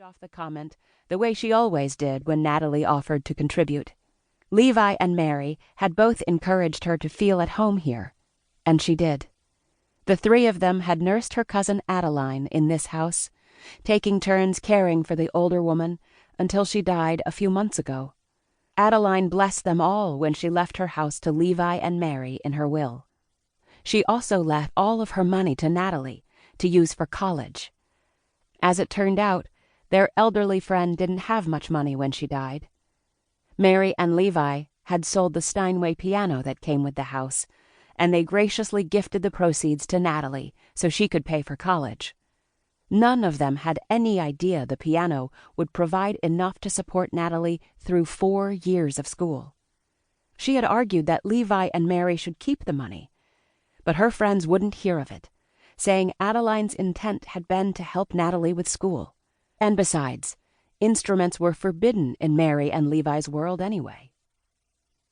off the comment the way she always did when Natalie offered to contribute. Levi and Mary had both encouraged her to feel at home here, and she did. The three of them had nursed her cousin Adeline in this house, taking turns caring for the older woman until she died a few months ago. Adeline blessed them all when she left her house to Levi and Mary in her will. She also left all of her money to Natalie to use for college. As it turned out, their elderly friend didn't have much money when she died. Mary and Levi had sold the Steinway piano that came with the house, and they graciously gifted the proceeds to Natalie so she could pay for college. None of them had any idea the piano would provide enough to support Natalie through 4 years of school. She had argued that Levi and Mary should keep the money, but her friends wouldn't hear of it, saying Adeline's intent had been to help Natalie with school. And besides, instruments were forbidden in Mary and Levi's world anyway.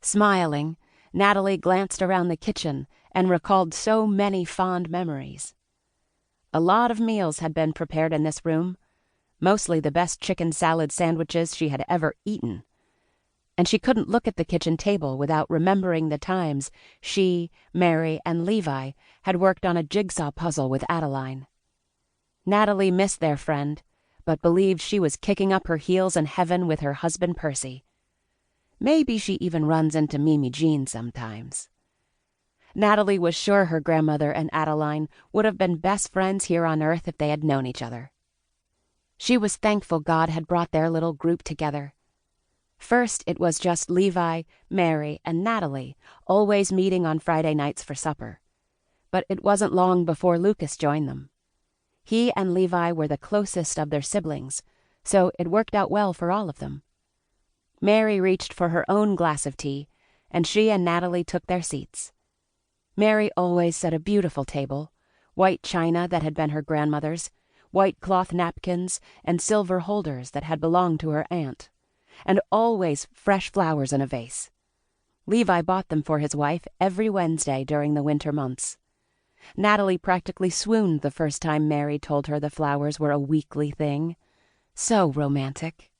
Smiling, Natalie glanced around the kitchen and recalled so many fond memories. A lot of meals had been prepared in this room, mostly the best chicken salad sandwiches she had ever eaten. And she couldn't look at the kitchen table without remembering the times she, Mary, and Levi had worked on a jigsaw puzzle with Adeline. Natalie missed their friend, but believed she was kicking up her heels in heaven with her husband Percy. Maybe she even runs into Mimi Jean sometimes. Natalie was sure her grandmother and Adeline would have been best friends here on earth if they had known each other. She was thankful God had brought their little group together. First, it was just Levi, Mary, and Natalie, always meeting on Friday nights for supper. But it wasn't long before Lucas joined them. He and Levi were the closest of their siblings, so it worked out well for all of them. Mary reached for her own glass of tea, and she and Natalie took their seats. Mary always set a beautiful table, white china that had been her grandmother's, white cloth napkins, and silver holders that had belonged to her aunt, and always fresh flowers in a vase. Levi bought them for his wife every Wednesday during the winter months. Natalie practically swooned the first time Mary told her the flowers were a weekly thing. So romantic.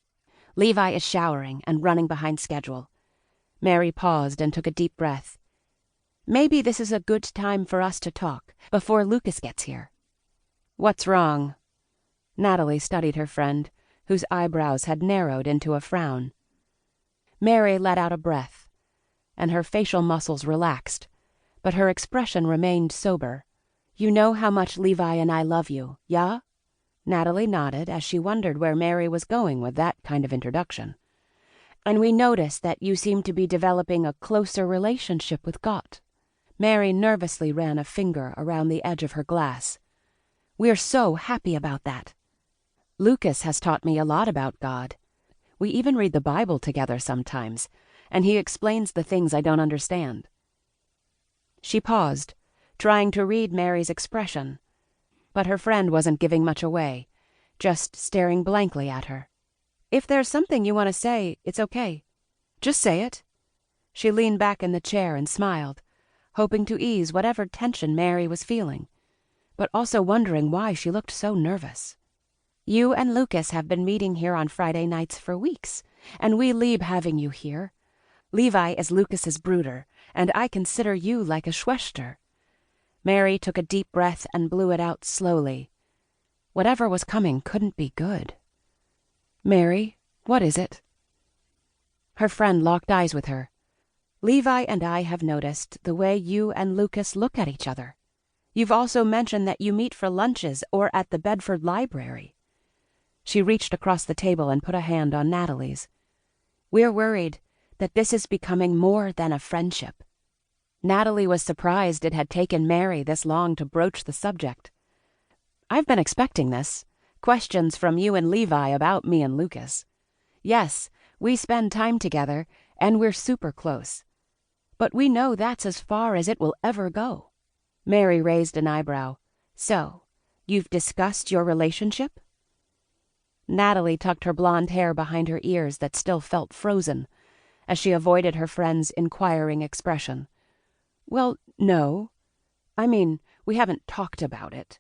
Levi is showering and running behind schedule. Mary paused and took a deep breath. Maybe this is a good time for us to talk, before Lucas gets here. What's wrong? Natalie studied her friend, whose eyebrows had narrowed into a frown. Mary let out a breath, and her facial muscles relaxed, but her expression remained sober. You know how much Levi and I love you, yeah? Natalie nodded as she wondered where Mary was going with that kind of introduction. And we noticed that you seem to be developing a closer relationship with God. Mary nervously ran a finger around the edge of her glass. We're so happy about that. Lucas has taught me a lot about God. We even read the Bible together sometimes, and he explains the things I don't understand. She paused, trying to read Mary's expression, but her friend wasn't giving much away, just staring blankly at her. If there's something you want to say, it's okay. Just say it. She leaned back in the chair and smiled, hoping to ease whatever tension Mary was feeling, but also wondering why she looked so nervous. You and Lucas have been meeting here on Friday nights for weeks, and we lieb having you here. Levi is Lucas's brooder, and I consider you like a Schwester. Mary took a deep breath and blew it out slowly. Whatever was coming couldn't be good. Mary, what is it? Her friend locked eyes with her. Levi and I have noticed the way you and Lucas look at each other. You've also mentioned that you meet for lunches or at the Bedford Library. She reached across the table and put a hand on Natalie's. We're worried that this is becoming more than a friendship. Natalie was surprised it had taken Mary this long to broach the subject. I've been expecting this. Questions from you and Levi about me and Lucas. Yes, we spend time together, and we're super close. But we know that's as far as it will ever go. Mary raised an eyebrow. So, you've discussed your relationship? Natalie tucked her blonde hair behind her ears that still felt frozen, as she avoided her friend's inquiring expression. Well, no. I mean, we haven't talked about it.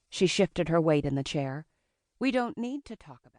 She shifted her weight in the chair. We don't need to talk about it.